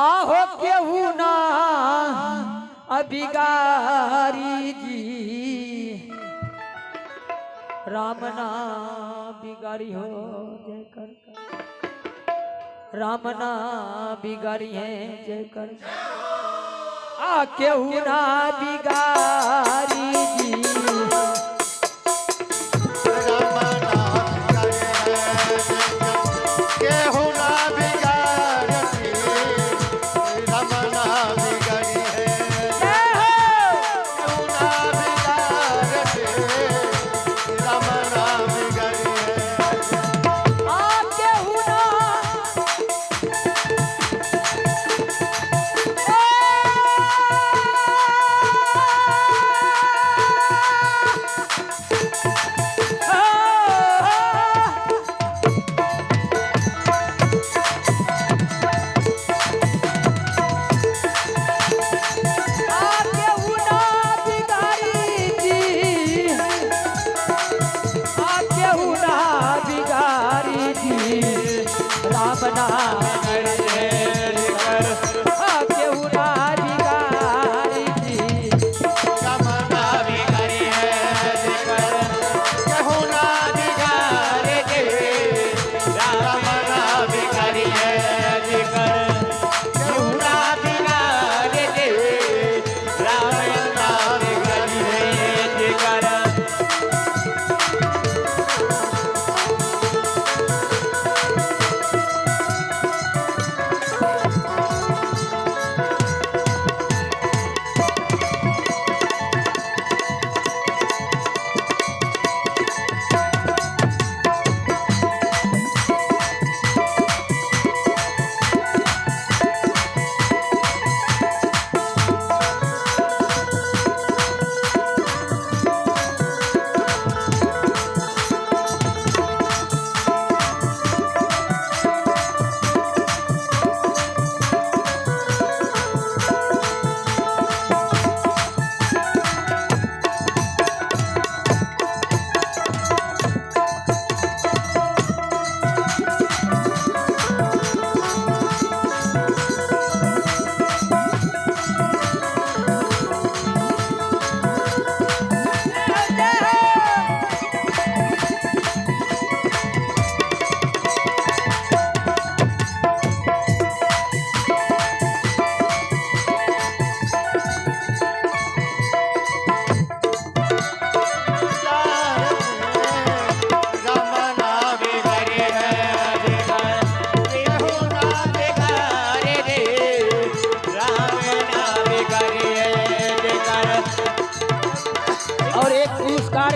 आहो केहू ना अबिगारी जी राम ना बिगारी हो जय कर राम ना बिगारी है जय कर आ केहू ना बिगारी जी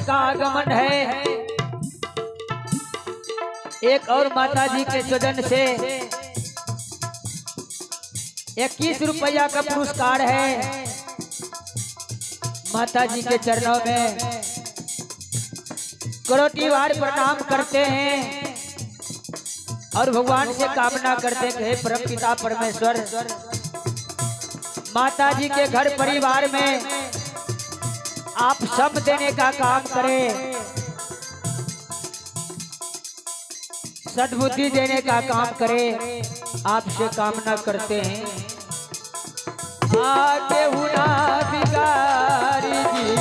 का आगमन है। एक और माता जी के स्वजन से 21 रुपया का पुरस्कार है। माता जी के चरणों में करोटिवार प्रणाम करते हैं और भगवान से कामना करते हैं, हे परमपिता परमेश्वर माता जी के घर परिवार में आप सब देने का काम करें, सद्बुद्धि देने का काम करें, आपसे कामना करते हैं। आगे हुना बिगारी जी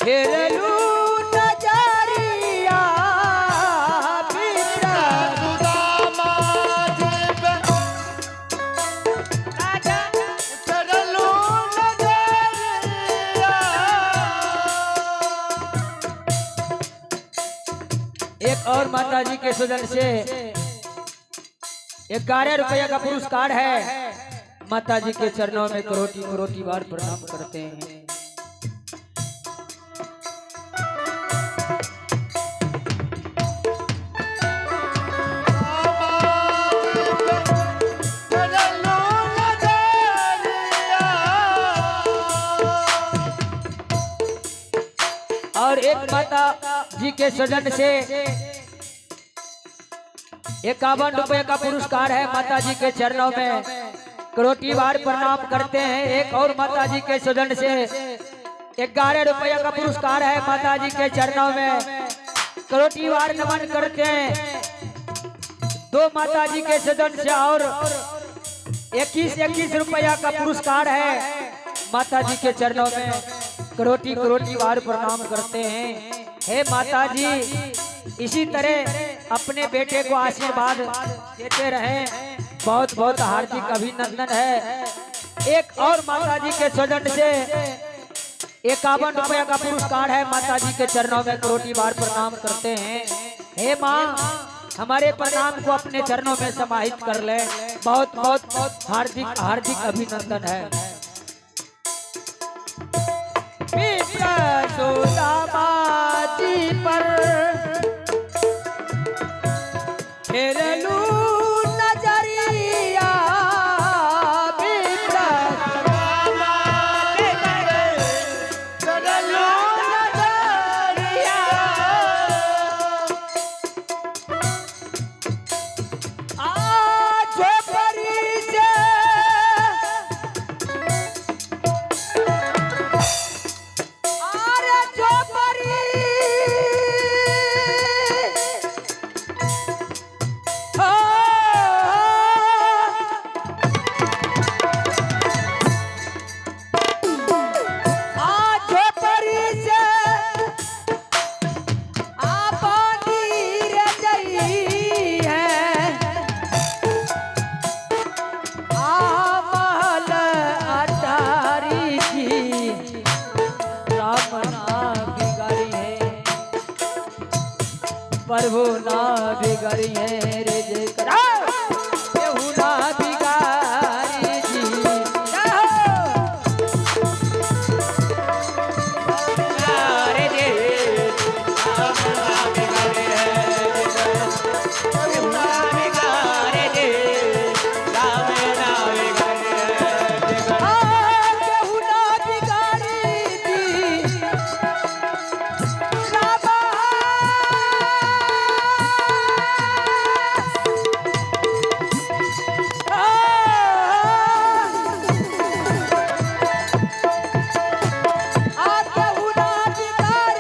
हेरलू और माता जी के सुजन से 11 रुपया का पुरस्कार है। माता जी के चरणों में करोटी करोटी बार प्रणाम करते हैं। और एक माता जी के सजन से 51 रुपए का पुरस्कार है। माता जी के चरणों में करोटी बार प्रणाम करते हैं। एक और माता जी के सजन से 11 रुपया का पुरस्कार है। माता जी के चरणों में करोटी बार नमन करते हैं। 2 माता जी के सजन से और 21 रुपया का पुरस्कार है। माता जी के चरणों में करोटी करोटी बार प्रणाम करते हैं। हे माता जी, इसी तरह अपने बेटे को आशीर्वाद देते रहें। बहुत बहुत हार्दिक अभिनंदन है। एक और माता जी के सजन से 51 रुपया का पुरस्कार है। माता जी के चरणों में करोटी बार प्रणाम करते हैं। हे माँ, हमारे प्रणाम को अपने चरणों में समाहित कर ले। बहुत बहुत हार्दिक हार्दिक अभिनंदन है। सुदामा जी पर फेरलू नजरिया, प्रभु ना बिगड़ी है रे जय करा केहू ना बिगाड़ी जी।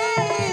रे जे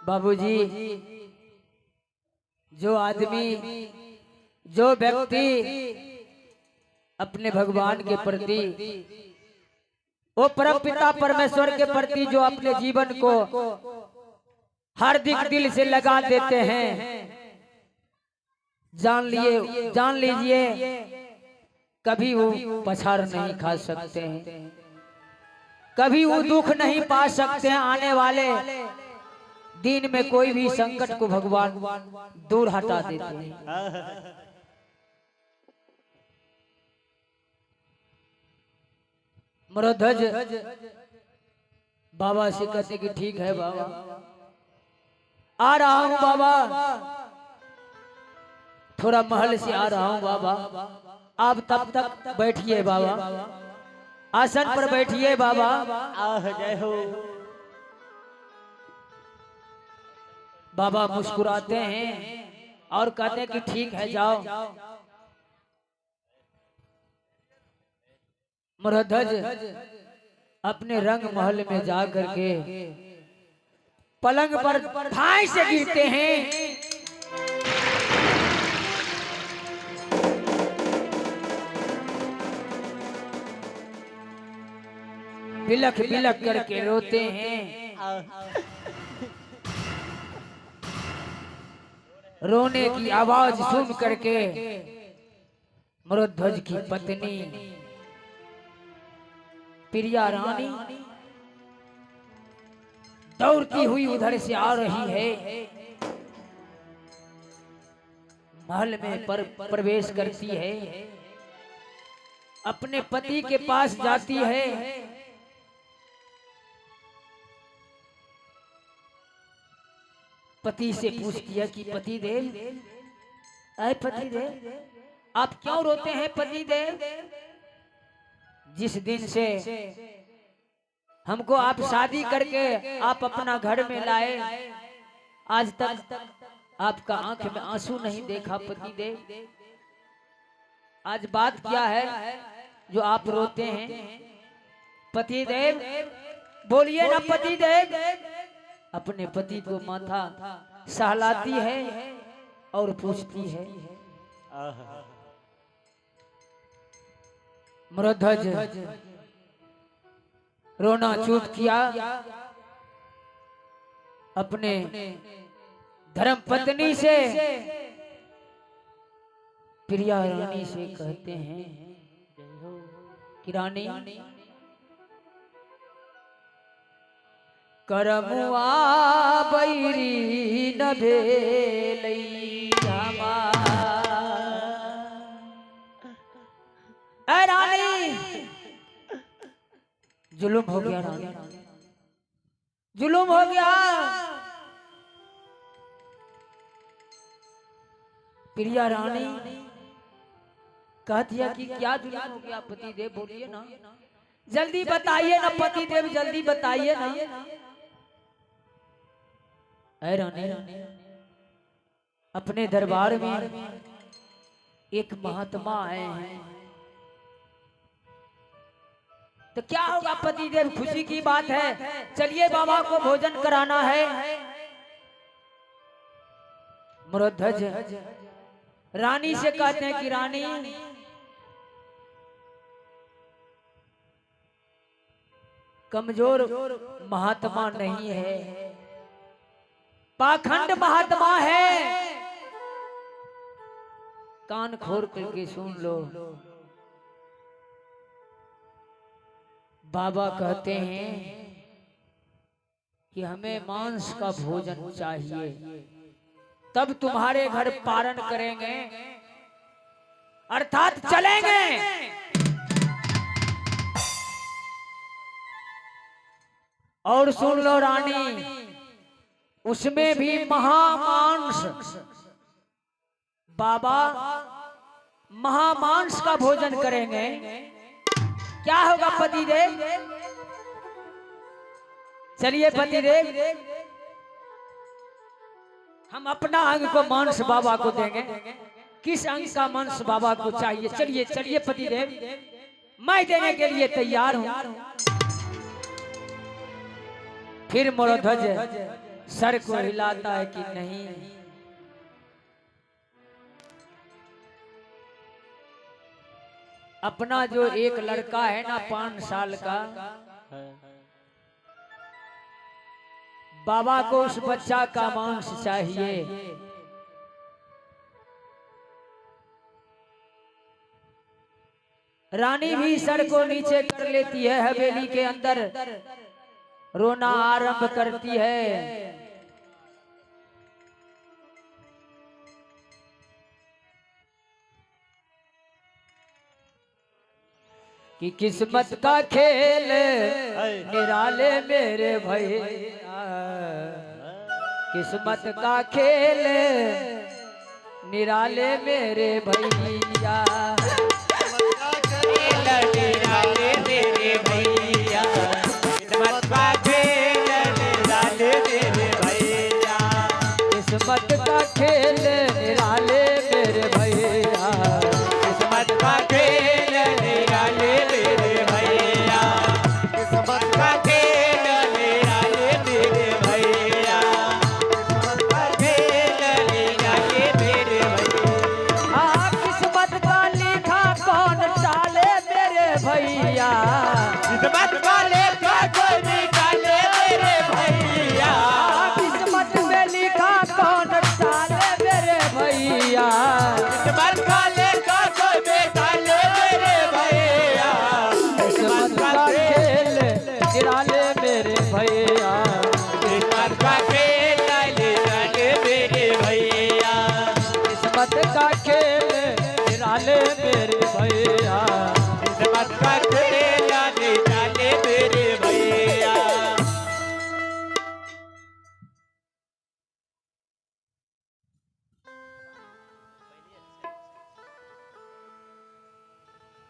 बाबूजी, जो आदमी जो व्यक्ति अपने भगवान के प्रति, वो परम पिता परमेश्वर के प्रति जो अपने जीवन को हार्दिक दिल से लगा देते हैं, जान लीजिए कभी वो पछाड़ नहीं खा सकते हैं, कभी वो दुख नहीं पा सकते हैं। आने वाले दिन में कोई भी संकट को भगवान दूर हटा देते हैं। मरोध्वज बाबा से कहते कि ठीक है बाबा, आ रहा हूं बाबा, थोड़ा महल से आ रहा हूं बाबा, आप तब तक बैठिए बाबा, आसन पर बैठिए बाबा। आह जय हो। बाबा मुस्कुराते हैं और कहते हैं कि ठीक है जाओ। मुरध्वज अपने रंग महल में जा करके पलंग पर ठाई से गिरते हैं। बिलख बिलख करके रोते हैं। रोने की आवाज सुन करके मुरध्वज की पत्नी प्रिया रानी दौड़ती हुई उधर से आ रही है। महल में प्रवेश करती है, अपने पति के पास जाती है। पति से पूछती है कि पति देव, अरे पति देव आप क्यों रोते हैं पति देव? जिस दिन से हमको आप शादी करके आप अपना घर में लाए, आज तक आपका आंख में आंसू नहीं देखा पति देव। आज बात क्या है जो आप रोते हैं? पति देव बोलिए ना पति देव। अपने पति को माथा सहलाती है और पूछती है। मुरध्वज रोना चूप किया, अपने धर्म पत्नी से प्रिया रानी से कहते हैं कि रानी करमुआ बैरी न भेलई रानी। जुलुम हो गया रानी, जुलुम हो गया। प्रिया रानी कहती है कि क्या जुलुम हो गया पति देव, बोलिए ना, जल्दी बताइए ना पति देव, जल्दी बताइए ना। ऐ रानी अपने दरबार में एक महात्मा आए हैं, तो क्या होगा पति देव? खुशी की बात है, चलिए बाबा को भोजन कराना है। मुरध्वज रानी से कहते हैं कि रानी कमजोर महात्मा नहीं है, पाखंड महात्मा है। कान खोल करके सुन लो। बाबा कहते हैं कि हमें मांस का भोजन चाहिए, तब तुम्हारे घर पारण करेंगे, अर्थात चलेंगे। और सुन लो रानी, उसमें भी महामांस, बाबा महामांस का भोजन करेंगे। क्या होगा पति देव? चलिए पति देव, हम अपना अंग को मांस बाबा को देंगे। किस अंग का मांस बाबा को चाहिए? चलिए चलिए पति देव, मैं देने के लिए तैयार हूं। फिर मुरध्वज सर को हिलाता है कि नहीं, अपना जो एक लड़का है ना 5 साल का, बाबा को उस बच्चा का मांस चाहिए। रानी भी सर को नीचे कर लेती है, हवेली के अंदर रोना आरंभ करती है। कि किस्मत का खेल निराले मेरे भैया, किस्मत का खेल निराले मेरे भैया, निराले मेरे भैया, किस्मत का खेल निराले मेरे भैया,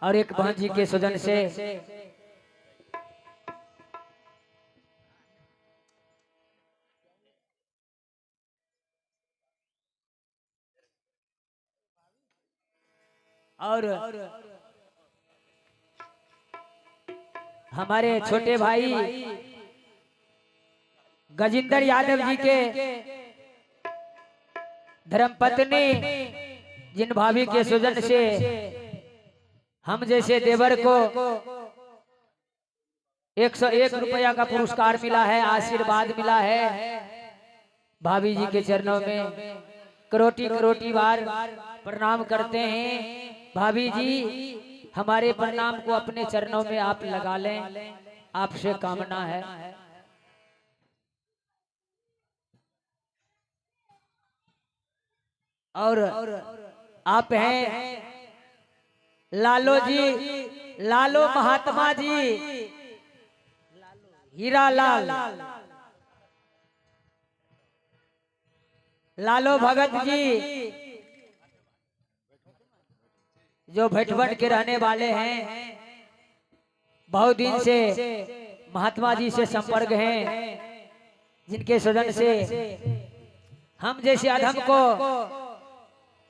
और एक बहन जी के सुजन से और हमारे छोटे भाई गजेंद्र यादव जी के धर्मपत्नी जिन भाभी के सुजन से हम जैसे देवर को 101 रुपया का पुरस्कार मिला है, आशीर्वाद मिला है। भाभी जी के चरणों में करोटी करोटी बार प्रणाम करते हैं। भाभी जी हमारे प्रणाम को अपने चरणों में आप लगा लें, आपसे कामना है। और आप हैं लालो जी, लालो महात्मा जी, हीरा लाल, लालो भगत जी जो भटभट के रहने वाले हैं, बहुत दिन से महात्मा जी से संपर्क हैं, जिनके सदन से हम जैसे अधम को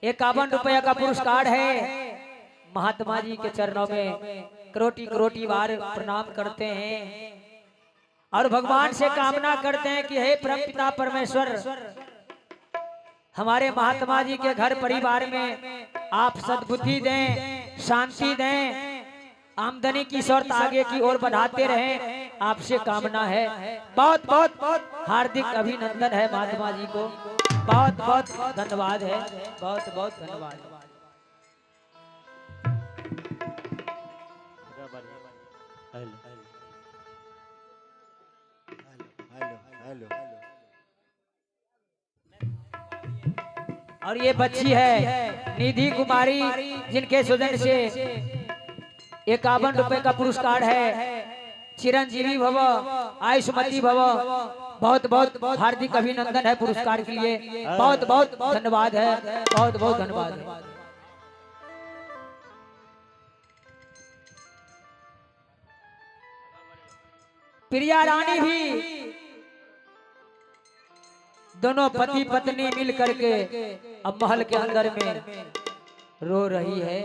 51 रुपया का पुरस्कार है। महात्मा जी के चरणों में करोटी करोटी बार प्रणाम करते हैं और भगवान से कामना करते हैं कि हे परमपिता परमेश्वर, हमारे महात्मा जी के घर परिवार में आप सद्बुद्धि दें, शांति दें, आमदनी की शर्त आगे की ओर बढ़ाते रहें, आपसे कामना है। बहुत बहुत हार्दिक अभिनंदन है महात्मा जी को, बहुत बहुत धन्यवाद है, बहुत बहुत धन्यवाद। और ये बच्ची है निधि कुमारी, जिनके सुजन से 51 रुपए का पुरस्कार है। चिरंजीवी भव, आयुष्मती भव, बहुत बहुत हार्दिक अभिनंदन है पुरस्कार के लिए, बहुत बहुत धन्यवाद है, बहुत बहुत धन्यवाद है। प्रिया रानी भी दोनों पति पत्नी मिल करके अब महल के अंदर में रो रही है।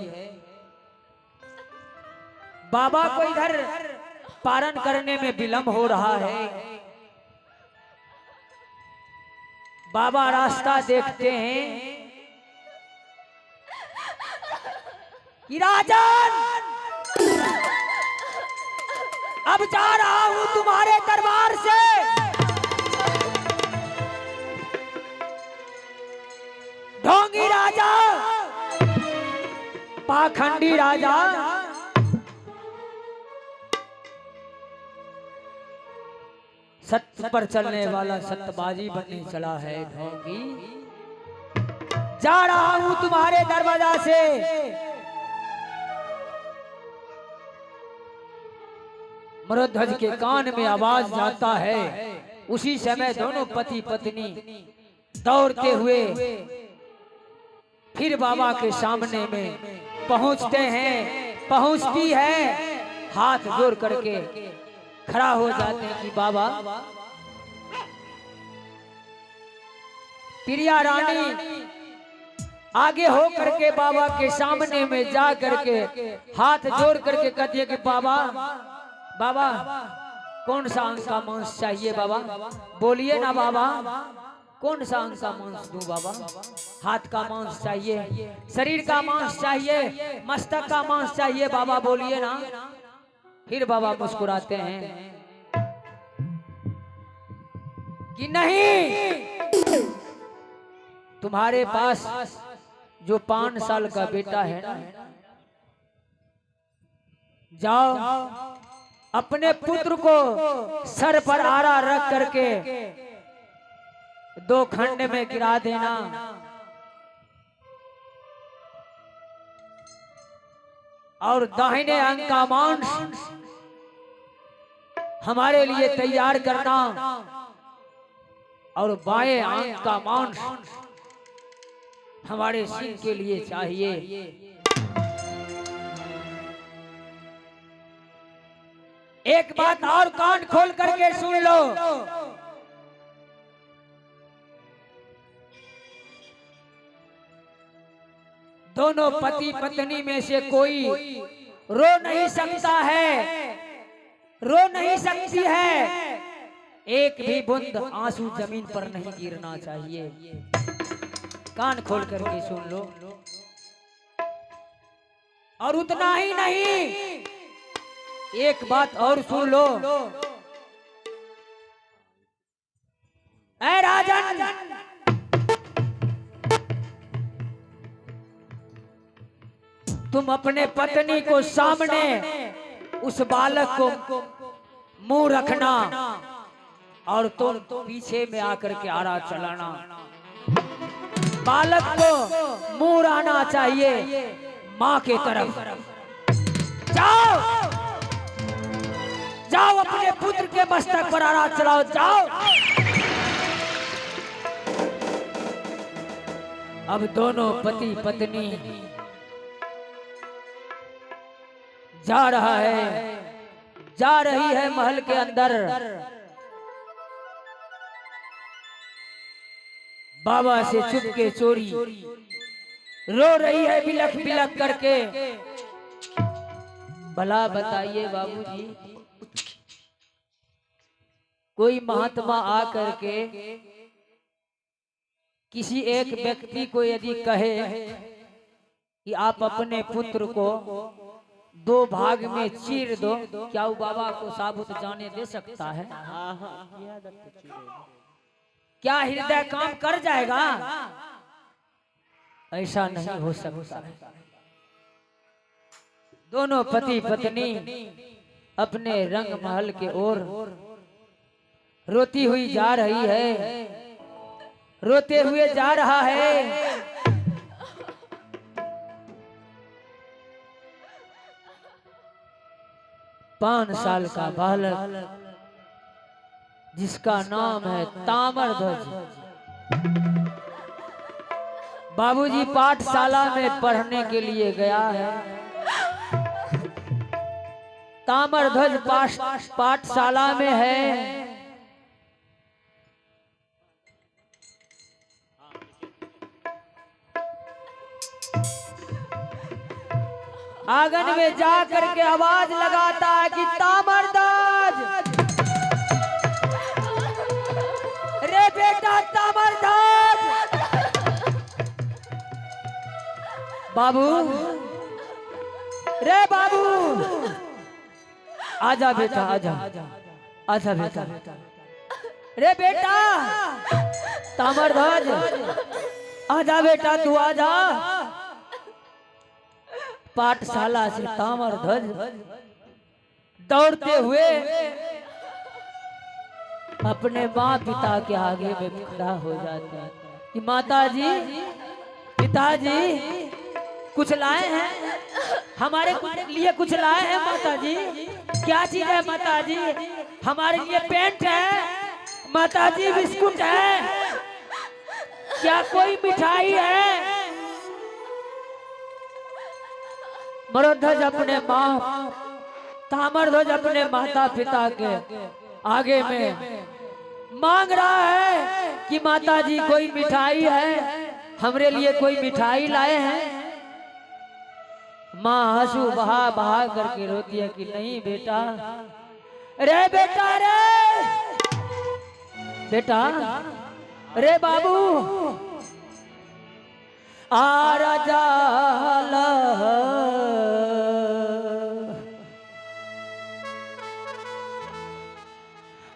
बाबा को इधर पारण करने में विलंब हो रहा है। बाबा रास्ता देखते हैं कि राजन, अब जा रहा हूं तुम्हारे दरबार से, ढोंगी राजा, पाखंडी राजा, सत्य पर चलने वाला सत्यबाजी बनने चला है। ढोंगी, जा रहा हूं तुम्हारे दरवाजा से, मरुध्वज के कान में आवाज जाता है। उसी समय दोनों पति पत्नी दौड़ते हुए फिर बाबा के सामने में पहुंचते हैं। पहुंचती है, हाथ जोड़ करके खड़ा हो जाते हैं कि बाबा। प्रिया रानी आगे हो करके बाबा के सामने में जा करके हाथ जोड़ करके कहती है कि बाबा, बाबा कौन सा अंग का मांस चाहिए बाबा, बोलिए ना बाबा, कौन सा अंग का मांस दूं बाबा? हाथ का मांस चाहिए, शरीर का मांस चाहिए, मस्तक का मांस चाहिए बाबा, बोलिए ना। फिर बाबा मुस्कुराते हैं कि नहीं, तुम्हारे पास जो 5 साल का बेटा है ना, जाओ अपने पुत्र को सर पर आरा रख करके 2 खंड में गिरा देना। और दाहिने अंग का मांस हमारे लिए तैयार करना और बाएं अंग का मांस हमारे सिंह के लिए चाहिए। एक बात और कान खोल करके सुन लो, दोनों पति पत्नी में से कोई रो नहीं सकता है, रो नहीं सकती है। एक भी बूंद आंसू जमीन पर नहीं गिरना चाहिए। कान खोल करके सुन लो। और उतना ही नहीं, एक बात और सुन लो। ऐ राजन, तुम अपने पत्नी को सामने उस बालक को मुंह रखना और तुम पीछे में आकर के आरा चलाना। बालक को मुंह आना चाहिए माँ के तरफ। जाओ जाओ, अपने पुत्र के मस्तक पर आरा चलाओ, जाओ। अब दोनों पति पत्नी जा रहा है, जा रही है महल के अंदर। बाबा से चुपके चोरी रो रही है बिलख बिलख करके। भला बताइए बाबूजी, कोई महात्मा आकर के किसी एक व्यक्ति को यदि कहे कि आप अपने पुत्र को 2 भाग में चीर दो, क्या वो बाबा को साबुत जाने दे सकता है? क्या हृदय काम कर जाएगा? ऐसा नहीं हो सकता है। दोनों पति पत्नी अपने रंग महल के ओर रोती हुई जा रही है, रोते हुए जा रहा है। 5 साल का बालक जिसका नाम है ताम्रध्वज, बाबूजी पाठशाला में पढ़ने के लिए गया है। ताम्रध्वज पाठशाला में है। आंगन में जा करके आवाज लगाता है कि ताम्रध्वज, रे बेटा ताम्रध्वज। बाबू, रे बाबू, आजा बेटा, आजा आजा बेटा। रे बेटा ताम्रध्वज, आजा बेटा, तू आजा। पाठशाला से ताम्रध्वज दौड़ते हुए अपने माँ पिता के आगे में खड़ा हो जाता है कि माता जी, पिताजी, कुछ लाए हैं हमारे लिए, कुछ लाए हैं माता जी। क्या चीज है माता जी? हमारे लिए पेंट है माता जी, बिस्कुट है, क्या कोई मिठाई है? ताम्रध्वज अपने माँ, ताम्रध्वज अपने माता पिता के आगे में मांग रहा है कि माता जी कोई मिठाई है, हमरे लिए कोई मिठाई लाए हैं? माँ आंसू बहा बहा करके रोती है कि नहीं बेटा, रे बेटा, रे बेटा, रे बाबू, आ राजा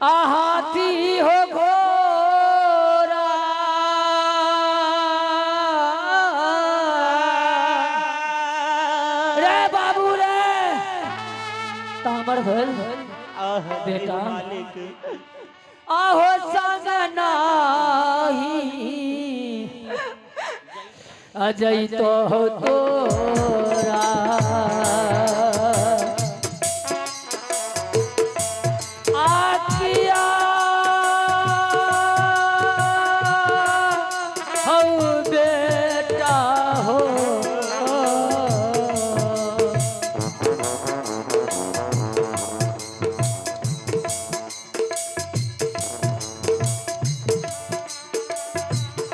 हाथी हो घोड़ा, रे बाबू, रे ताम्रध्वज बेटा, आहो संग नाही अजय तो हो तोरा।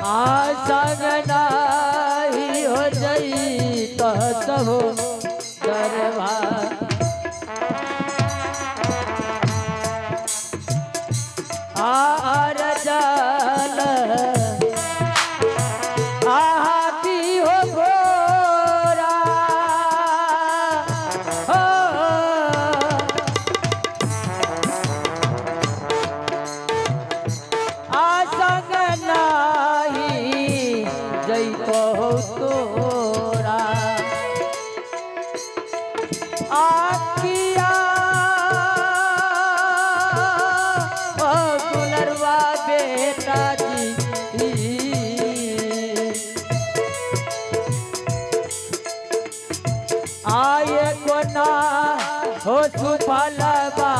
संग नाही हो जई कहत हो दरबा आर जल आती हो गोरा हो संग नाही जई कहो तोरा आखिया गुलरवा बेटा जी आए कोना हो सुफलवा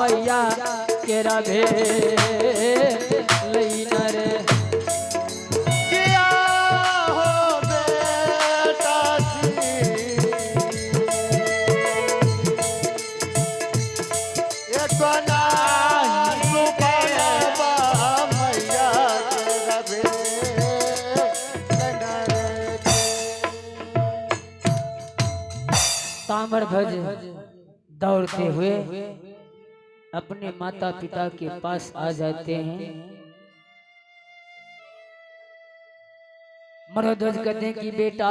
मैया के रभे लईन रे किया हो बेटा जी ये कोना सुफलवा मैया के रभे लईन रे। ताम्रध्वज दौड़ते हुए अपने माता पिता के पास आ जाते हैं। मरध्वज कहते हैं कि बेटा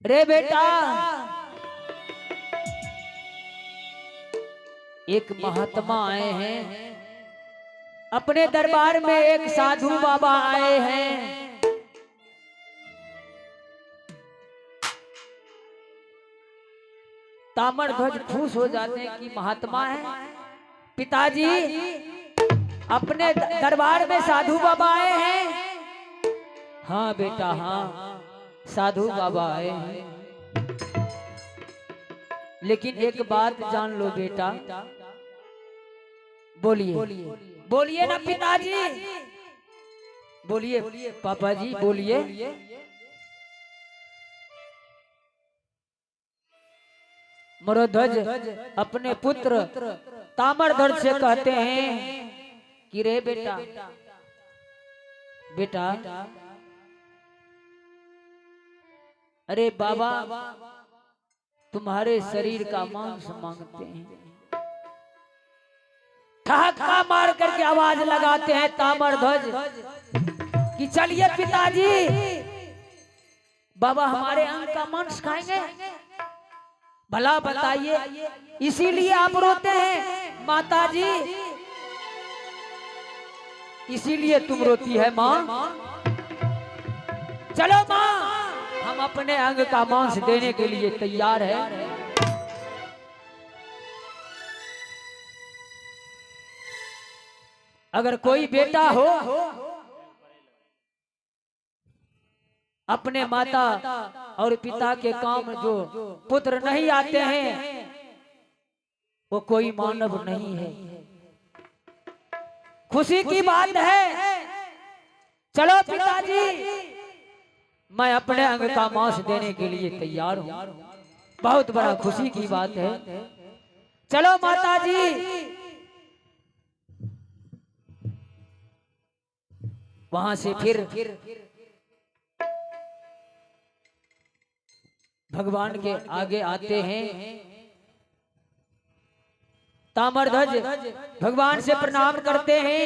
रे बेटा एक महात्मा आए हैं अपने दरबार में, एक साधु बाबा आए हैं। ताम्रध्वज खुश हो जाते हैं कि महात्मा है। पिताजी अपने दरबार में साधु बाबा आए हैं। हाँ बेटा हाँ साधु बाबा आए हैं, लेकिन एक बात जान लो बेटा। बोलिए बोलिए ना पिताजी, बोलिए पापा जी बोलिए। मरध्वज अपने पुत्र ताम्रध्वज से कहते हैं कि रे बेटा बेटा अरे बाबा तुम्हारे शरीर का मांस मांगते हैं। ठहाका मार करके आवाज लगाते हैं ताम्रध्वज कि चलिए पिताजी बाबा हमारे अंग का मांस खाएंगे। भला बताइए इसीलिए आप रोते हैं माता जी, इसीलिए तुम रोती है माँ। चलो माँ हम अपने अंग का मांस देने के लिए तैयार है। अगर कोई बेटा हो अपने माता और पिता के काम जो पुत्र नहीं आते हैं वो कोई मानव नहीं है। खुशी की बात है। चलो पिताजी मैं अपने अंग का मांस देने के लिए तैयार हूं, बहुत बड़ा खुशी की बात है। चलो माता जी। वहां से फिर भगवान के आगे आते हैं। ताम्रध्वज भगवान से प्रणाम करते हैं।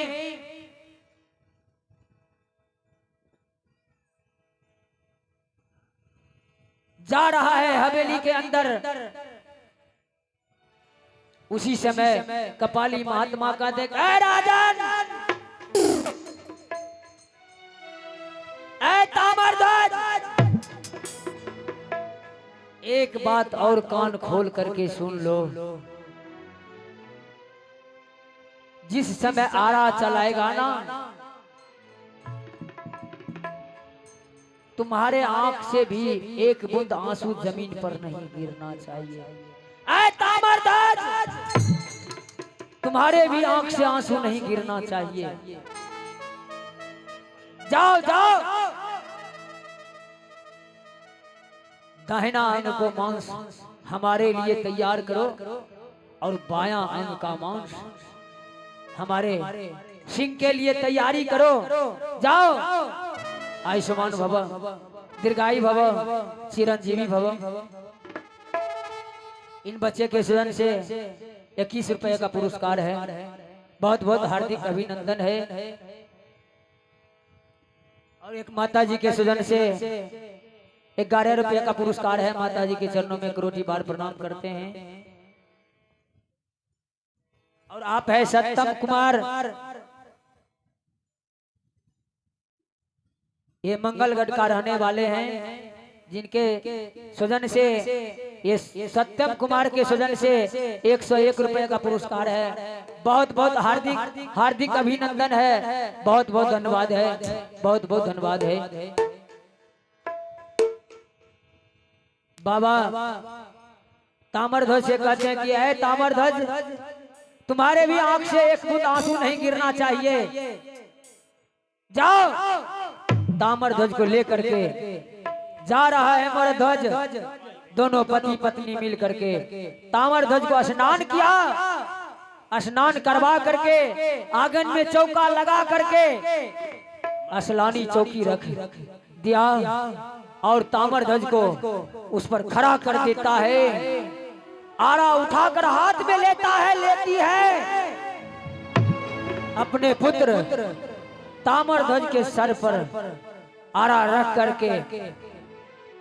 जा रहा है हवेली के अंदर। उसी समय कपाली महात्मा का देख राजन ताम्रध्वज एक बात और कान खोल करके सुन लो। जिस समय आरा चलाएगा ना तुम्हारे आंख से भी एक बूंद आंसू जमीन पर नहीं गिरना चाहिए। ऐ ताम्रध्वज तुम्हारे भी आंख से आंसू नहीं गिरना चाहिए। जाओ जाओ दाहिना अंग को मांस हमारे लिए तैयार करो और बायां अंग का मांस हमारे सिंह के लिए तैयारी करो, जाओ। आयुष्मान भव, दीर्घायु भव, चिरंजीवी भव। इन बच्चे के सृजन से 21 रुपए का पुरस्कार है। बहुत बहुत हार्दिक अभिनंदन है। और एक माता जी के सृजन से 11 रुपए का पुरस्कार है। माता जी के चरणों में करोटी बार प्रणाम करते हैं। और आप है सत्यम कुमार, ये मंगलगढ़ का रहने वाले हैं, जिनके स्वजन से ये सत्यम कुमार के स्वजन से 101 रुपए का पुरस्कार है। बहुत बहुत हार्दिक हार्दिक अभिनंदन है। बहुत बहुत धन्यवाद है। बहुत बहुत धन्यवाद है। बाबा ताम्रध्वज से कहते हैं कि ऐ ताम्रध्वज, तुम्हारे भी आंख से एक बूंद आंसू नहीं गिरना चाहिए। जाओ। ताम्रध्वज को लेकर के जा रहा है मरध्वज। दोनों पति पत्नी मिल करके ताम्रध्वज को स्नान किया। स्नान करवा करके आंगन में चौका लगा करके असलानी चौकी रख दिया और ताम्रध्वज को उस पर खड़ा कर देता है। आरा उठाकर हाथ में लेता है, लेती है। अपने पुत्र ताम्रध्वज के सर पर आरा रख करके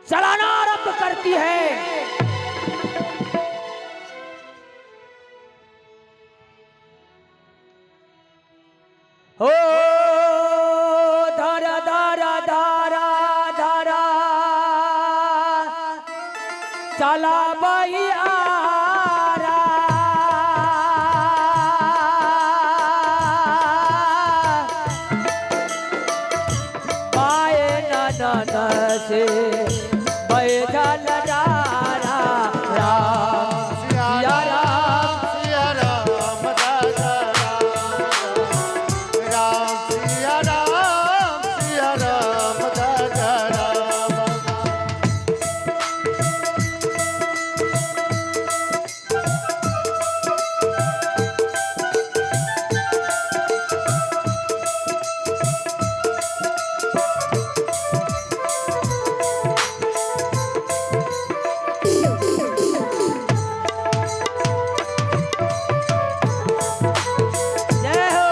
चलाना आरंभ करती है। हो धारा धारा धारा धारा चला बाई आरा। पाए नन से बैठा लडारा। राम सिया राम, सिया राम राजा राम, राम सिया राम राजा राम। जय हो।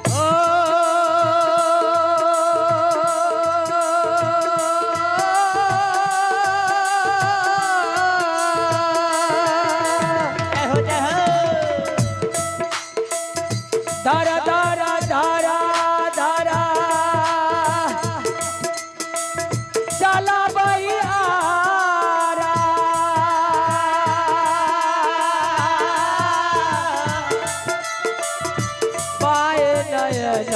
ओ जय हो, जय हो। धारा धारा धारा धारा चला बाई आरा। पाए नयन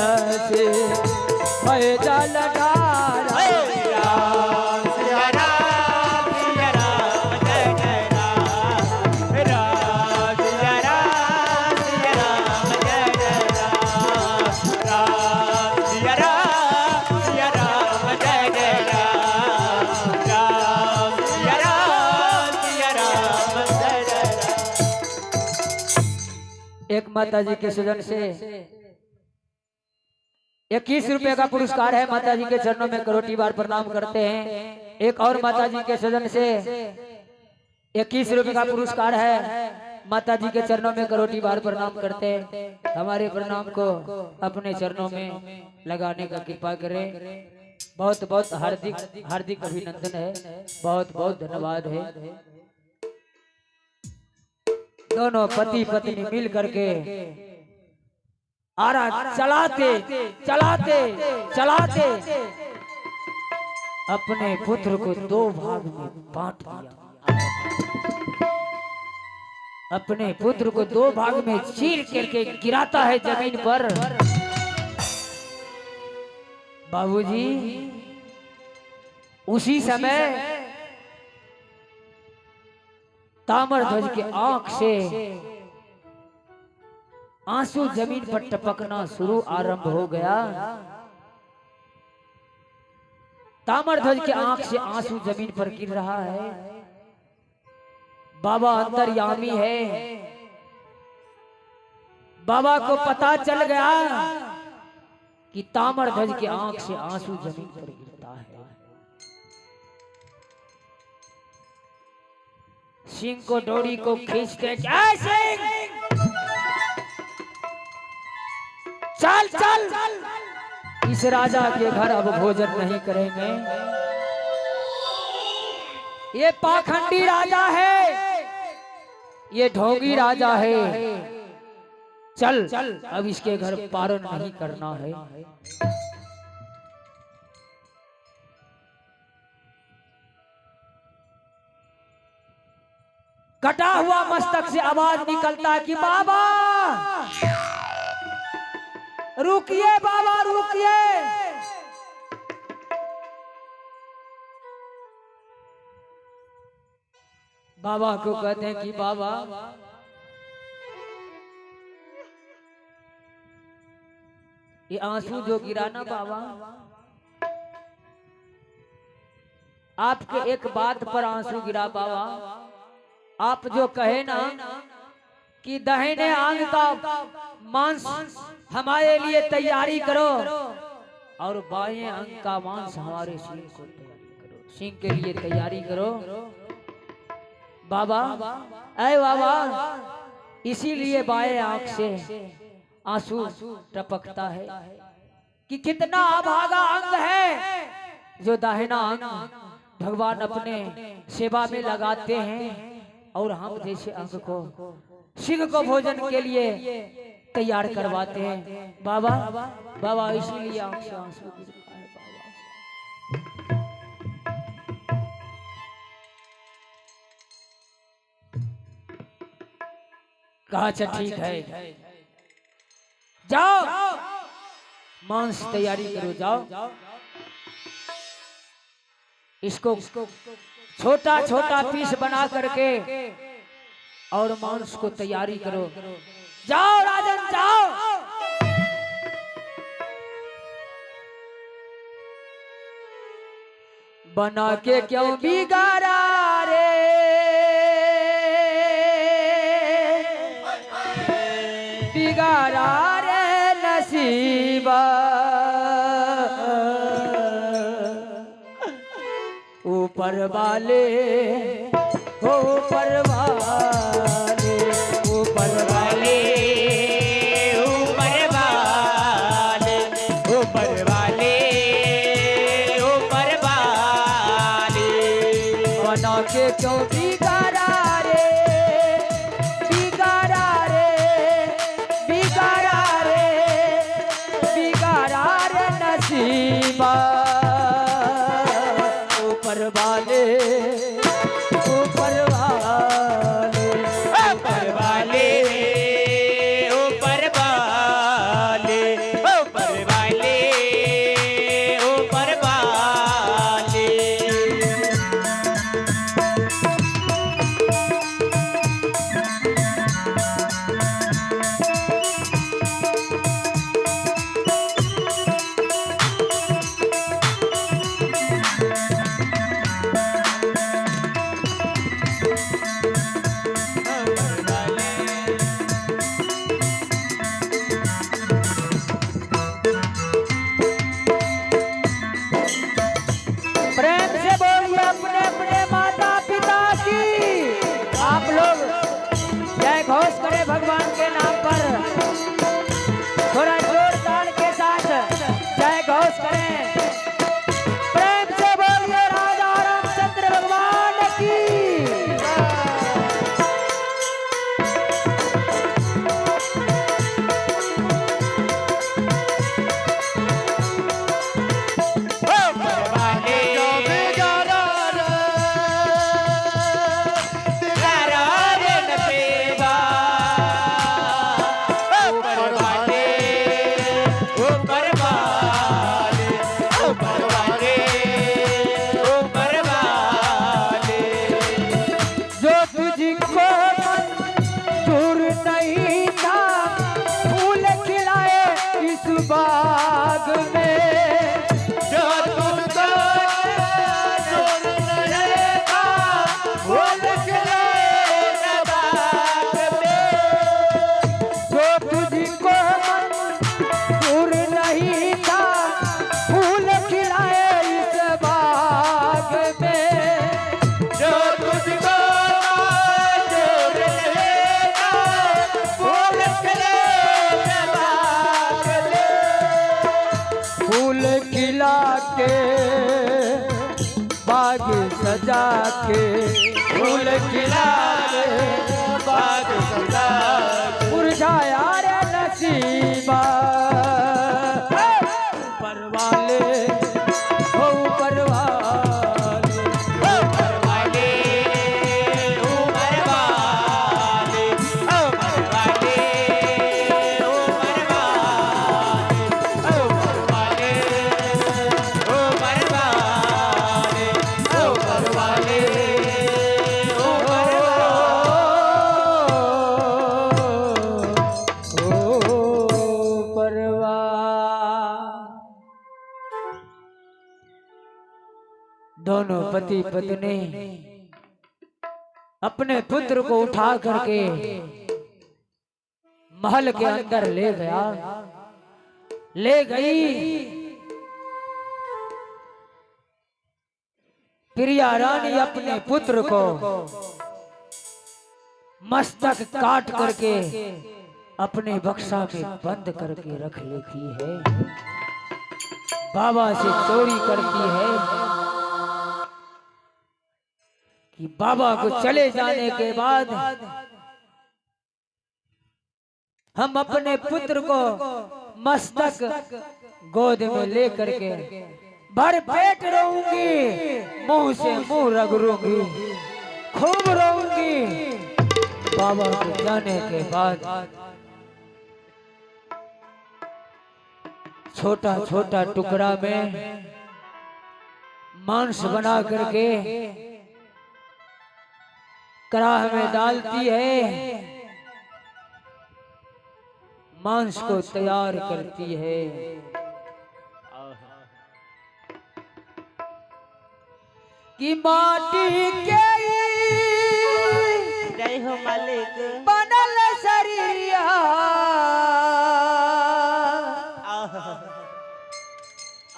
से भैजा लडारा। राम सिया राम, सिया राम जय जय राम, राम सिया राम, सिया राम जय जय राम, राम सिया राम, सिया राम जय जय राम, राम सिया राम, सिया राम जय जय राम। एक माता जी के सृजन से 21 रुपए का पुरस्कार है। माता जी के चरणों में करोटी बार प्रणाम करते हैं। एक और माता जी के सृजन से 21 रुपए का पुरस्कार है। माता जी के चरणों में करोटी बार प्रणाम करते हैं। हमारे प्रणाम को अपने चरणों में लगाने का कृपा करें। बहुत बहुत हार्दिक हार्दिक अभिनंदन है। बहुत बहुत धन्यवाद है। दोनों पति पत्नी मिल करके आरा चलाते चलाते चलाते अपने पुत्र को 2 भाग में बांट दिया। अपने पुत्र को 2 भाग में चीर करके गिराता है जमीन पर। बाबूजी, उसी समय ताम्रध्वज के आंख से आंसू जमीन पर टपकना शुरू आरंभ हो गया। ताम्रध्वज के आंख से आंसू जमीन पर गिर रहा है। बाबा अंतर्यामी है। बाबा को पता चल गया कि ताम्रध्वज की आंख से आंसू जमीन पर गिरता है। सिंह को डोरी को खींचते, जय सिंह चल चल, इस राजा के घर अब भोजन नहीं करेंगे। ये पाखंडी राजा है, ये ढोंगी राजा है। चल अब इसके घर पारण नहीं करना है। कटा हुआ मस्तक से आवाज निकलता है कि बाबा रुकिए, बाबा रुकिए। बाबा को कहते हैं कि बाबा ये आंसू जो गिरा ना बाबा, आपके एक बात पर आंसू गिरा बाबा। आप जो कहे ना कि दाहिने आंग का मांस हमारे लिए तैयारी करो और बाएं अंग का मांस हमारे सिंह को तैयारी करो, सिंह के लिए तैयारी करो बाबा। अरे बाबा, इसीलिए बाएं आंख से आंसू टपकता है कि कितना अभागा अंग है जो दाहिना अंग भगवान अपने सेवा में लगाते हैं और हम जैसे अंग को सिंह को भोजन के लिए तैयार करवाते हैं बाबा। बाबा इसीलिए आंख से आंसू गिरता है बाबा। कहा अच्छा ठीक है, जाओ मांस तैयारी करो, जाओ इसको छोटा छोटा पीस बना करके और मांस को तैयारी करो। जाओ राजन जाओ। बना के क्यों बिगाड़ा रे, बिगाड़ा रे नसीबा। ऊपर वाले हो, ऊपर वाले, ऊपर वाले, ऊपर वाले, ऊपर वाले, ऊपर वाले। बना के क्यों बिगाड़ा रे, बिगाड़ा रे, बिगाड़ा रे, बिगाड़ा रे नसीबा। ऊपर वाले, ऊपर वाले, ऊपर वाले, ऊपर वाले, ऊपर वाले, ऊपर वाले। के फूल खिला रे बाग सदा मुरझाया रे नसीबा ऊपर वाले हो ऊपर वाले ऊपर वाले ऊपर वाले ऊपर वाले ऊपर वाले ऊपर वाले ऊपर वाले ऊपर दोनों पति पत्नी अपने पुत्र को उठा करके महल के अंदर ले गई। प्रिया रानी अपने पुत्र को मस्तक काट करके अपने बक्सा में बंद करके रख लेती है, बाबा से चोरी करती है कि बाबा को चले जाने के बाद हम अपने पुत्र को मस्तक गोद में लेकर के भर पेट रहूंगी, मुंह से मुंह रगड़ूंगी, खूब रहूंगी। बाबा के जाने के बाद छोटा छोटा टुकड़ा में मांस बना करके कढ़ाह में डालती है, मांस को तैयार करती है। कि माटी के जय हो मालिक बनल शरीरिया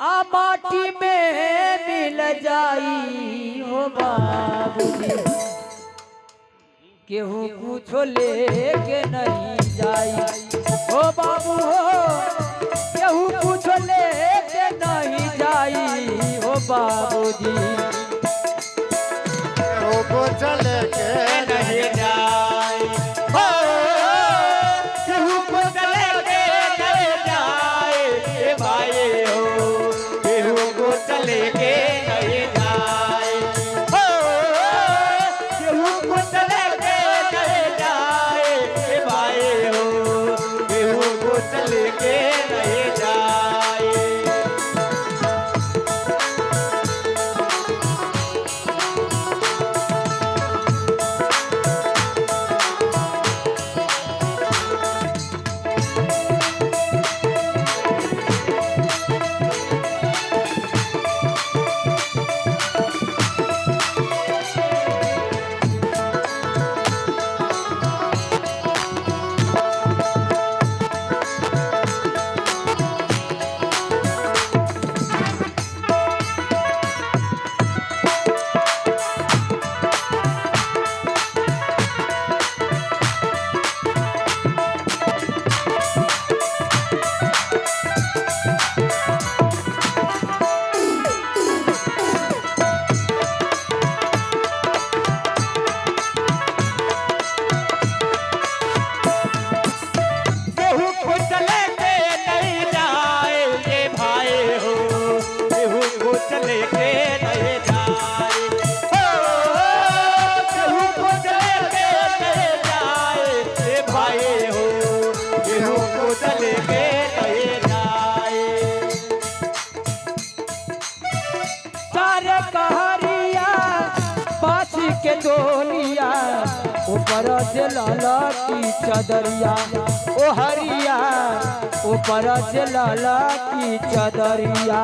आ माटी में मिल जाई हो बाबूजी, केहू कुछो लेके नहीं जाई हो बाबू हो, केहू कुछो लेके नहीं जाई हो बाबूजी, को चले के नहीं जाए हो केहू को चले के नहीं जाए ए भाई हो, केहू को चले के नहीं जाए हो केहू को चले के नहीं जाए ए भाई हो, केहू को चले के नहीं जाए। के डोलिया ऊपर से लाला की चदरिया ओ हरिया, ऊपर से लाला की चदरिया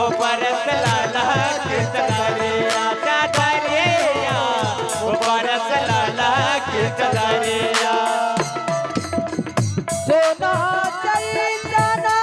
ऊपर से लाला की चदरिया चदरिया, ऊपर से लाला की चदरिया सोना चैतना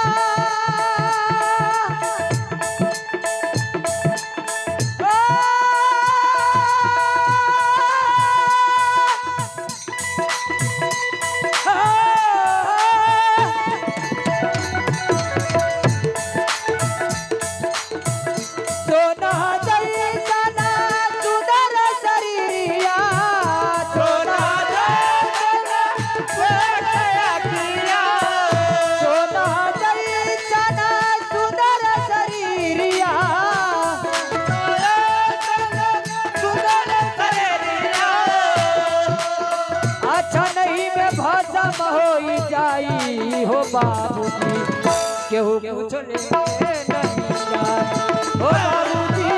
होई जाई हो बाबूजी केहू कुछ लेके नहीं जाए हो बाबूजी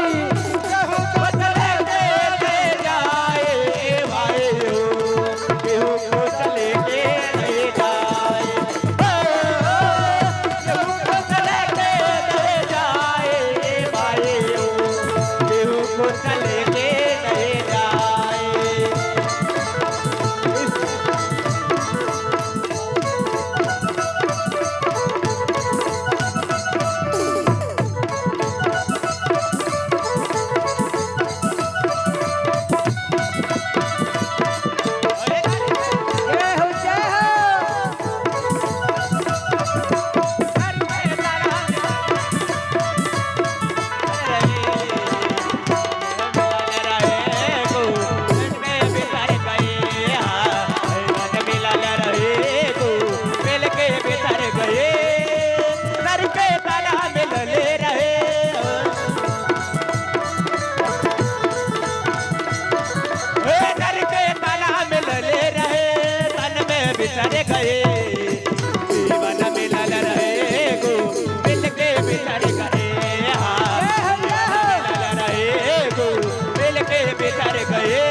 बिछड़ गए जीवन मिलल रहे गो मिल के बिछड़ गए मिलल रहे गो मिल के बिछड़ गए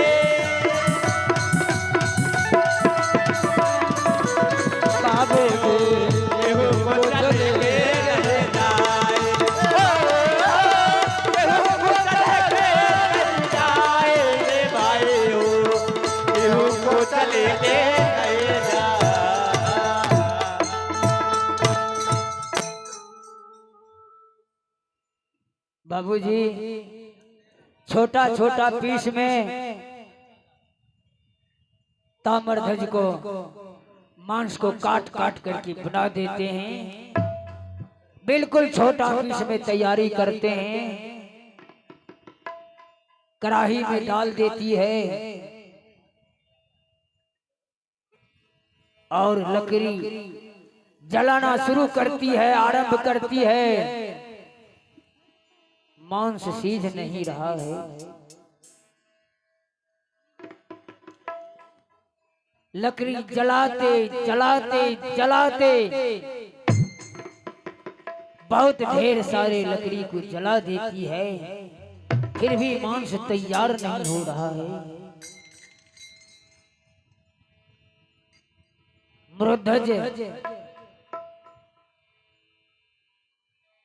बाबू केहू को चले रहे जाए केहू को चले जाए भाई हो केहू को चले बाबूजी छोटा छोटा पीस में ताम्रध्वज को मांस को काट काट करके बना देते हैं, बिल्कुल छोटा पीस में तैयारी करते हैं, कढ़ाई में डाल देती है और लकड़ी जलाना शुरू करती है, आरंभ करती है। मांस सीझ नहीं रहा है, लकड़ी जलाते जलाते जलाते बहुत ढेर सारे लकड़ी को जला देती है, फिर भी मांस तैयार नहीं हो रहा है। मृद्धज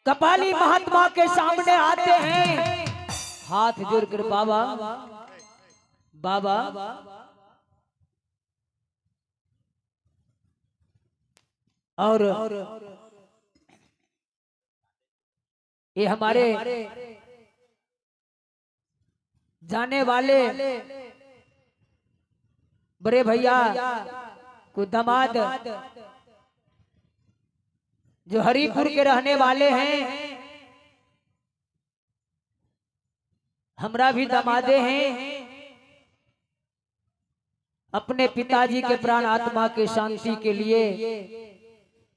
कपाली महात्मा के सामने आते हैं, हाथ जोड़कर बाबा बाबा और ये हमारे जाने वाले बड़े भैया को दामाद जो हरिपुर के रहने वाले हैं, हमरा भी दामादे हैं। अपने पिताजी के प्राण आत्मा के शांति के लिए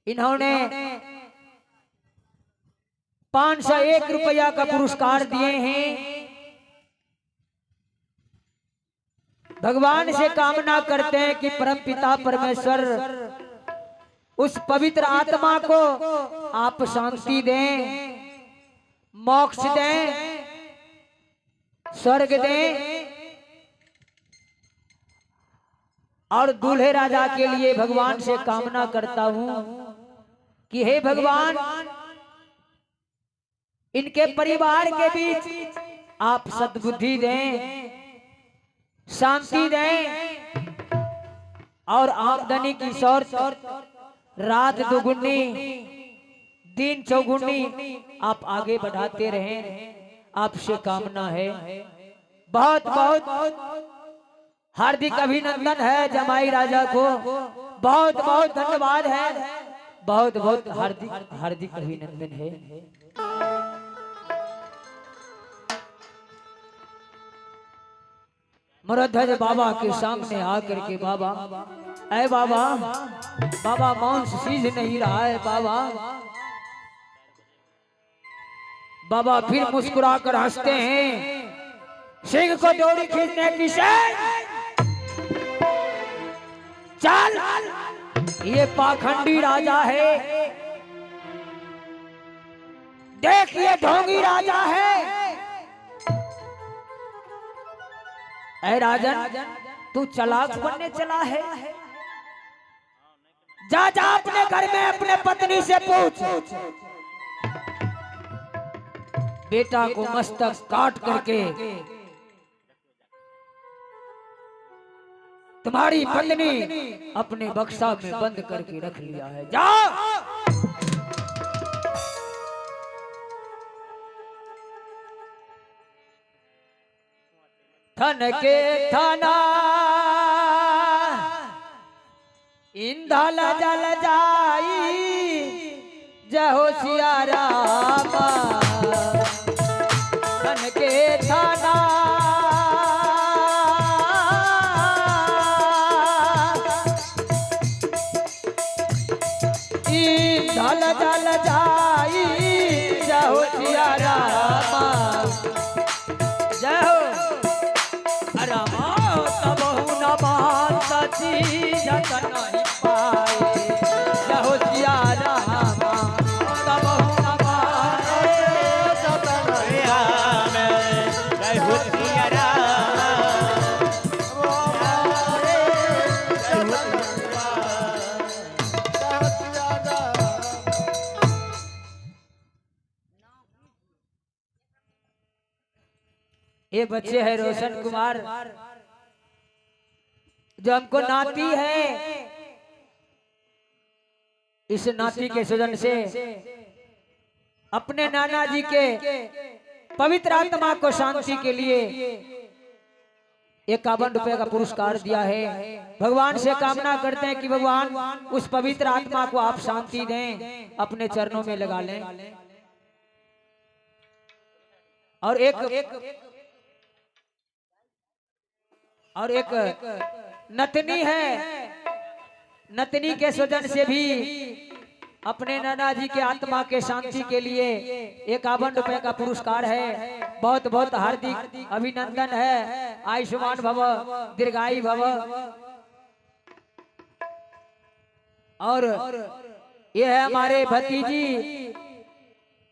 इन्होंने 501 रुपया का पुरस्कार दिए हैं। भगवान से कामना करते हैं कि परम पिता परमेश्वर उस पवित्र आत्मा को आप शांति दें, मोक्ष दें, स्वर्ग दें। और दूल्हे राजा के लिए भगवान से कामना करता हूं कि हे भगवान, इनके परिवार के बीच आप सद्बुद्धि दें, शांति दें और आमदनी की शौर्त रात दुगुनी दिन चौगुनी आप आगे बढ़ाते रहें, आपसे कामना है। बहुत बहुत हार्दिक अभिनंदन है जमाई राजा को, बहुत बहुत धन्यवाद है, बहुत बहुत हार्दिक हार्दिक अभिनंदन है। मृद्धज बाबा के सामने आकर के बाबा, ऐ बाबा, बाबा मांस सीझ नहीं रहा है बाबा। बाबा फिर मुस्कुराकर हंसते हैं, सिंह को डोरी खींचने की से चल ये पाखंडी राजा है, देखिए ढोंगी राजा है। ऐ राजन, तू चालाक बनने चला है? जा जा अपने घर में अपने पत्नी से पूछ, बेटा को मस्तक काट करके तुम्हारी पत्नी अपने बक्सा में बंद करके रख लिया है। जा। थन के थाना इंदल जल जाई, जय हो सिया राम। थन के थाना इंदल जल जाई, जय हो सिया राम। जय हो रामा, तब न मान सची जतन नहीं पाए। जय हो सिया रामा, तब न मान जतन नहीं राम, जय हो सिया राम। ये बच्चे है रोशन कुमार, जो हमको नाती है। इस नाती के सुजन से अपने नाना जी के पवित्र आत्मा को शांति के लिए 51 रुपए का पुरस्कार दिया है। भगवान से कामना करते हैं कि भगवान उस पवित्र आत्मा को आप शांति दें, अपने चरणों में लगा लें। और एक नतनी है, नतनी के स्वजन से भी अपने नाना जी के आत्मा के शांति के लिए 51 रुपए का पुरस्कार है। बहुत बहुत हार्दिक अभिनंदन है। आयुष्मान भव, दीर्घायु भव। और ये है हमारे भतीजी,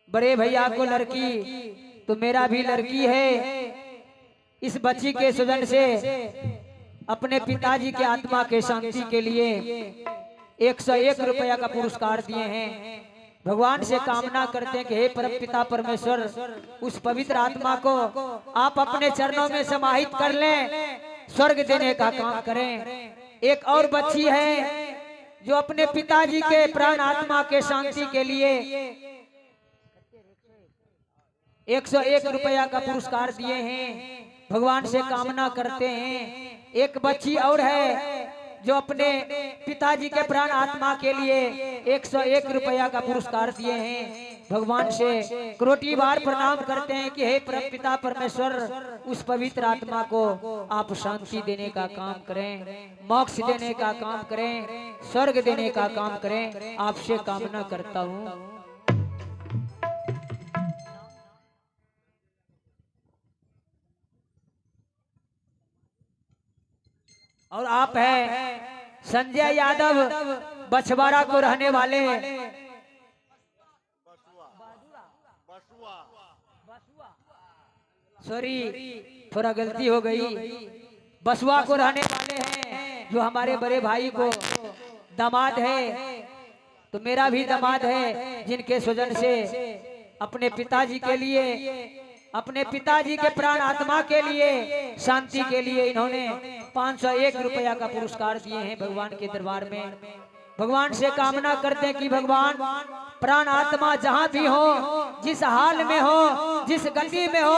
बड़े भैया को लड़की, तो मेरा भी लड़की है। इस बच्ची के सुजन से अपने पिताजी के आत्मा के शांति के लिए 101 रुपया का पुरस्कार दिए हैं। भगवान से कामना करते हैं कि हे परम पिता परमेश्वर, उस पवित्र आत्मा को आप अपने चरणों में समाहित कर लें, स्वर्ग देने का काम करें। एक और बच्ची है जो अपने पिताजी के प्राण आत्मा के शांति के लिए 101 रुपया का पुरस्कार दिए हैं। भगवान से कामना करते हैं। एक बच्ची और है जो अपने पिताजी के प्राण आत्मा के लिए 101 रुपया का पुरस्कार दिए हैं। भगवान से करोटी बार प्रणाम करते हैं कि हे परम पिता परमेश्वर, उस पवित्र आत्मा को आप शांति देने का काम करें, मोक्ष देने का काम करें, स्वर्ग देने का काम करें। आपसे कामना करता हूँ। और आप है संजय यादव, बछवाड़ा को रहने वाले। सॉरी, थोड़ा गलती हो गई। बसुआ को रहने वाले हैं, जो हमारे बड़े भाई को दामाद है, तो मेरा भी दामाद है, जिनके स्वजन से अपने पिताजी के लिए, अपने पिताजी के प्राण आत्मा के लिए, शांति के लिए इन्होंने 501 रुपया का पुरस्कार दिए हैं भगवान के दरबार में। भगवान से कामना करते हैं कि भगवान प्राण आत्मा जहां भी हो, जिस हाल में हो, जिस गति में हो,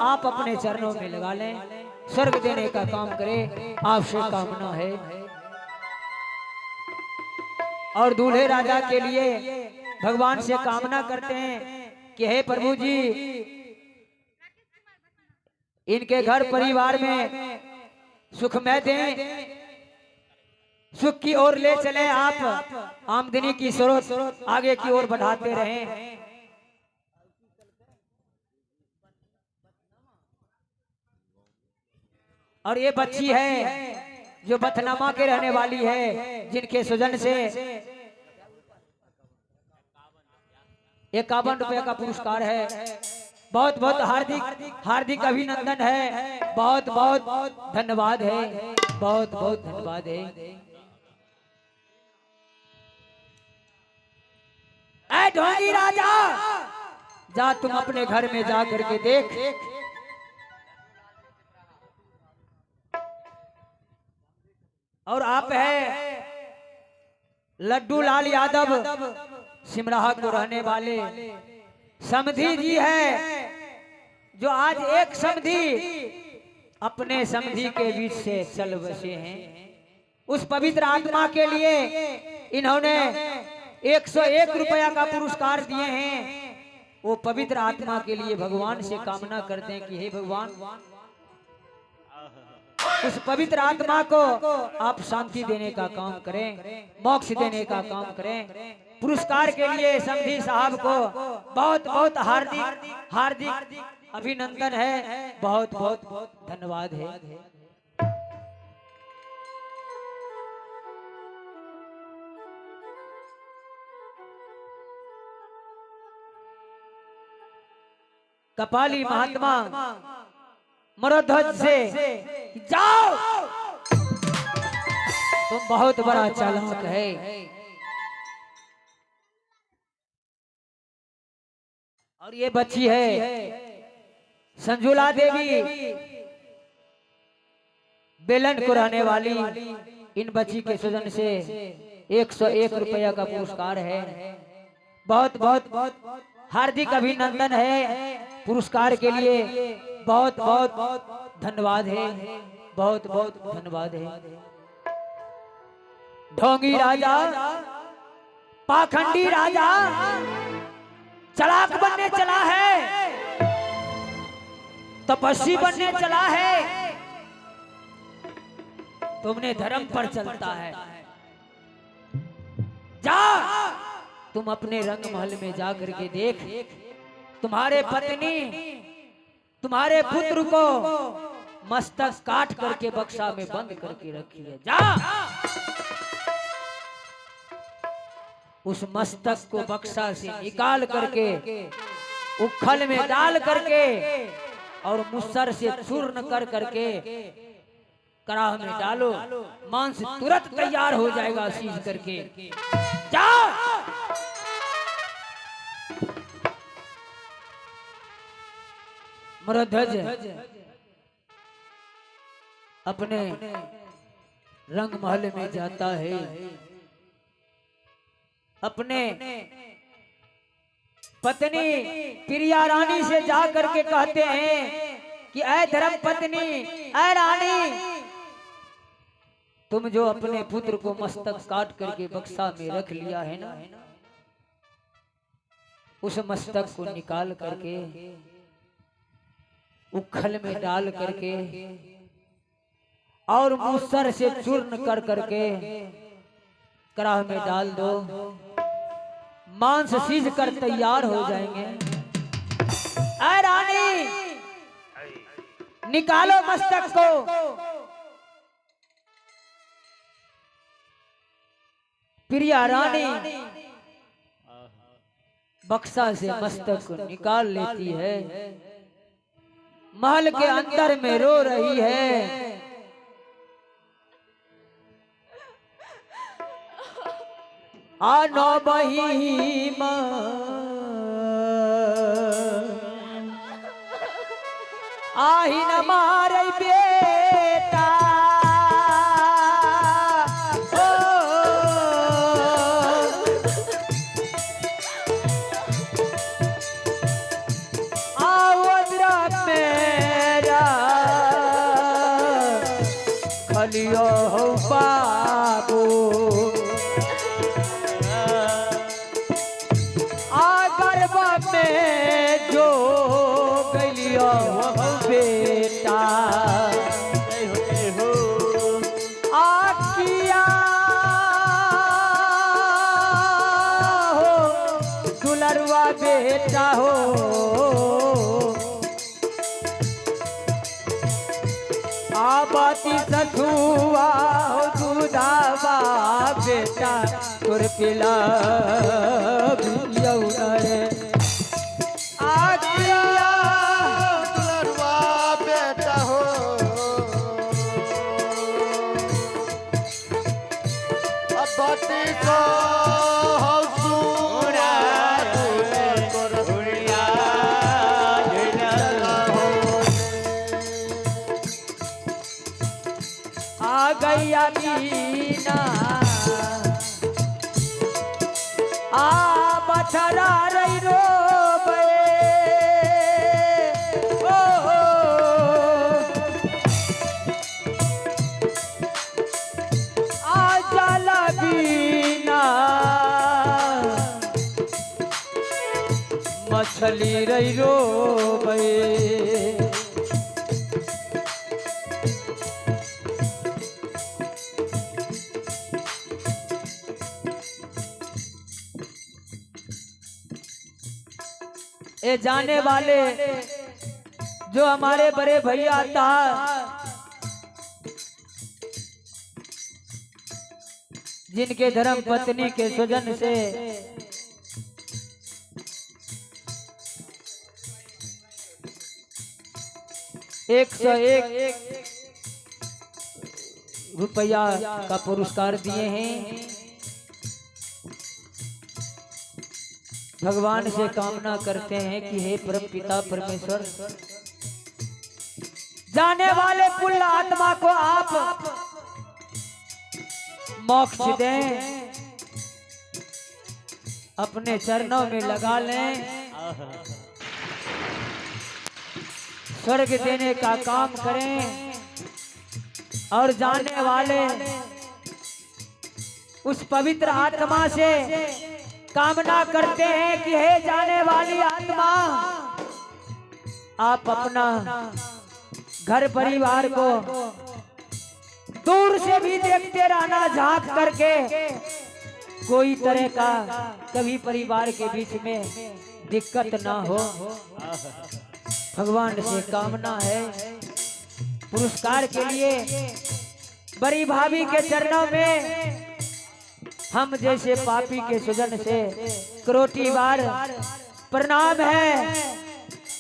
आप अपने चरणों में लगा लें, स्वर्ग देने का काम करें। आपसे कामना है। और दूल्हे राजा के लिए भगवान से कामना करते हैं कि हे प्रभु जी, इनके घर परिवार में सुखमय दें, सुख की ओर ले चले आप, आमदनी की स्रोत आगे की ओर बढ़ाते रहें। और ये बच्ची है जो बथनामा के रहने वाली है, जिनके सुजन से 51 रुपए का पुरस्कार है। बहुत बहुत हार्दिक हार्दिक अभिनंदन है। बहुत बहुत धन्यवाद है। बहुत बहुत धन्यवाद है। ऐ ढोंगी राजा, जा तुम अपने घर में जा करके देख। और आप है लड्डू लाल यादव, सिमराहा को रहने वाले समधी जी है, जो आज एक समधी अपने समधी के बीच से चल बसे हैं। उस पवित्र आत्मा के लिए इन्होंने 101 रुपया का पुरस्कार दिए हैं। वो पवित्र आत्मा के लिए भगवान से कामना करते हैं कि हे भगवान, उस पवित्र आत्मा को आप शांति देने का काम करें, मोक्ष देने का काम करें। पुरस्कार के लिए समधी साहब को बहुत बहुत हार्दिक हार्दिक अभिनंदन है। बहुत बहुत धन्यवाद है। कपाली महात्मा मरोध्वज से, जाओ तुम बहुत बड़ा चालाक है। और ये बच्ची है संजुला देवी, बेलन को रहने वाली। इन बच्ची के सुजन से 101 रुपया का पुरस्कार है। बहुत बहुत हार्दिक अभिनंदन है। पुरस्कार के लिए बहुत बहुत धन्यवाद है। बहुत बहुत धन्यवाद है। ढोंगी राजा, पाखंडी राजा, चालाक बनने चला है, तपस्वी बनने चला है। तुमने धर्म पर चलता है। जा तुम अपने रंग महल में जा करके देख। तुम्हारे पत्नी तुम्हारे पुत्र को मस्तक काट करके बक्सा में बंद करके रखी है। जा उस मस्तक को बक्सा से निकाल करके उखल में डाल करके और मुसर से चूर्ण कर करके कड़ाह में डालो। मांस तुरंत तैयार हो जाएगा सीज करके। जा मरोध्वज अपने रंग महल में जाता है। अपने पत्नी प्रिया रानी से जा करके कहते हैं कि ऐ धर्म पत्नी, ऐ रानी, तुम जो अपने पुत्र को मस्तक काट करके बक्सा में रख लिया है ना, उस मस्तक को निकाल करके उखल में डाल करके और मूसर से चूर्ण कर करके कड़ाह में डाल दो। मांस सीज कर तैयार हो जाएंगे। ऐ रानी, निकालो मस्तक को। प्रिया रानी बक्सा से मस्तक को निकाल लेती है। महल के अंदर में रो रही है। आनो बही आही न मारे बेटा, आवद्रा मेरा खलियो हो बाबू, में जो गलिया बेटा आकिया हो दुलरवा बेटा हो। आबाती सखुआ अकेला बियौना रे आगिया दुलरवा बेटा हो अब बाती को हौसुरा उड़िया आ गई मीना आ बछड़ा रही रो आ जाला बीना मछली रही रो ए जाने वाले जो हमारे बड़े भैया था जिनके धर्म पत्नी के स्वजन से ₹101 रुपया का पुरस्कार दिए हैं। भगवान से कामना करते हैं कि हे परम पिता परमेश्वर जाने वाले कुल आत्मा को आप मोक्ष दें, अपने चरणों में लगा लें, स्वर्ग देने का काम करें और जाने वाले उस पवित्र आत्मा से कामना करते हैं कि हे जाने वाली आत्मा आप अपना घर परिवार को दूर से भी देखते रहना, झांक करके कोई तरह का कभी परिवार के बीच में दिक्कत ना हो। भगवान से कामना है। पुरस्कार के लिए बड़ी भाभी के चरणों में हम जैसे पापी के सुजन से करोटी बार प्रणाम है।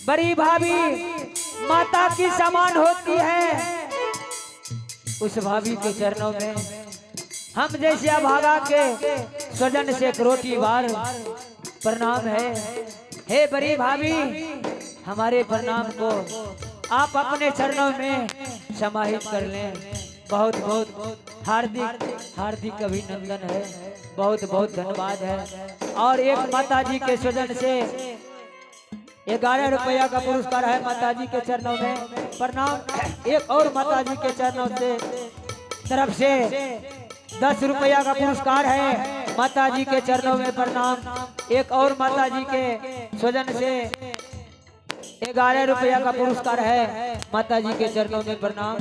बड़ी भाभी माता की समान होती है, उस भाभी के चरणों में हम जैसे अभागा के स्वजन से करोटी बार प्रणाम है। हे बड़ी भाभी हमारे प्रणाम को आप अपने चरणों में समाहित कर लें। बहुत बहुत हार्दिक अभिनंदन है, बहुत बहुत धन्यवाद है। और एक माता जी के स्वजन से 11 रुपया का पुरस्कार है, माता जी के चरणों में प्रणाम। एक और माता जी के चरणों से तरफ से 10 रुपया का पुरस्कार है, माता जी के चरणों में प्रणाम। एक और माता जी के स्वजन से 11 रुपया का पुरस्कार है, माता जी के चरणों में प्रणाम।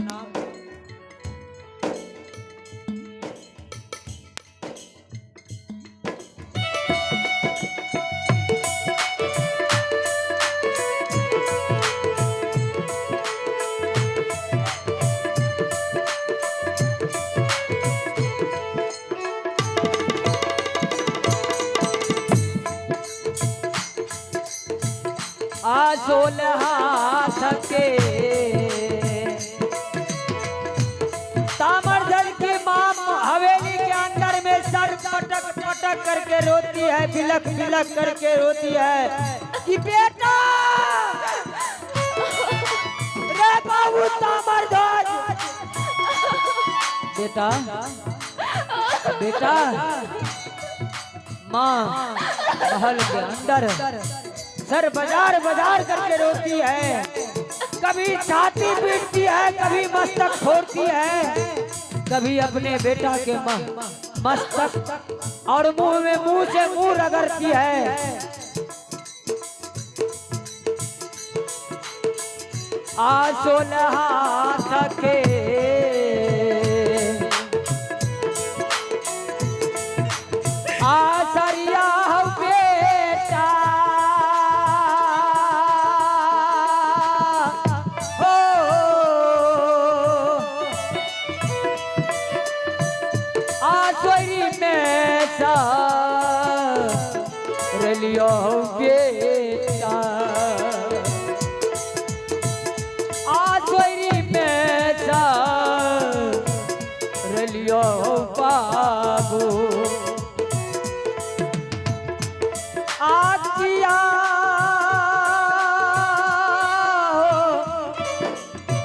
सोलह के तामरधन की माँ हवेली के अंदर में सर पटक पटक करके रोती है, बिलक बिलक करके रोती है कि बेटा रे बाबू तामरधन, बेटा बेटा। माँ महल के अंदर सर बाजार बाजार करके रोती है, कभी छाती पीटती है, कभी मस्तक फोड़ती है, कभी अपने बेटा के मस्तक और मुंह में मुंह से मुंह रगड़ती है। सोलह के आसरिया बेटा आसरी में सा लियो बेटा आसोरी में सा रलियो बाबू आजिया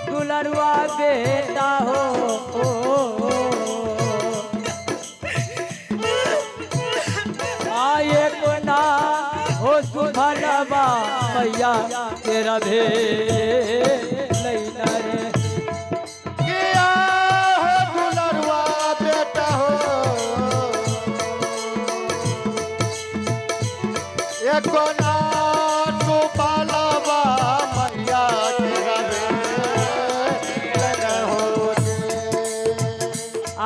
दुलरुआ बेटा हो आए को ना हो सुभनवा मैया तेरा भे लैला रे किया हो दुलरुआ बेटा हो एक ना तू पालवा मैया तेरा बेटा हो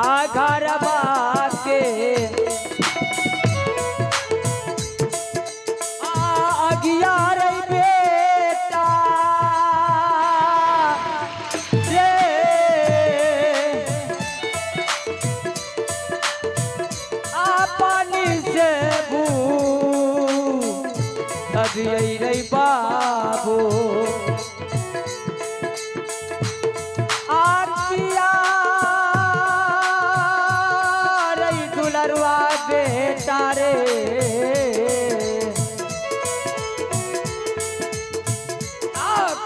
आ घर बाके आ रे बेटा रे आ पानी से भू अभी रे बाबू आकिया रे दुलरुआ बेटा रे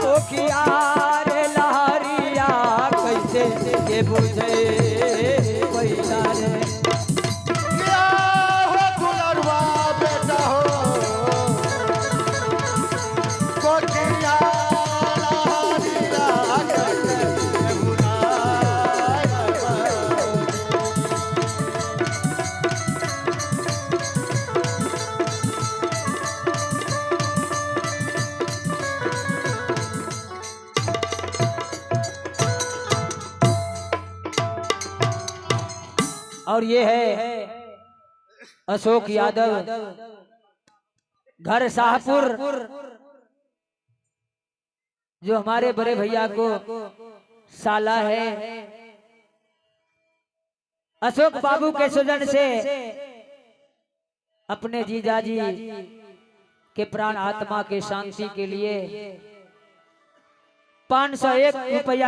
कोकिया रे लहरिया कैसे ये बुझे पैसा रे किया हो दुलरुआ बेटा हो कोटिया लहरिया कैसे बुलाए और ये है अशोक यादव घर शाहपुर जो हमारे बड़े भैया को साला है अशोक बाबू के सुजन से अपने जीजाजी के प्राण आत्मा के शांति के लिए 501 रुपया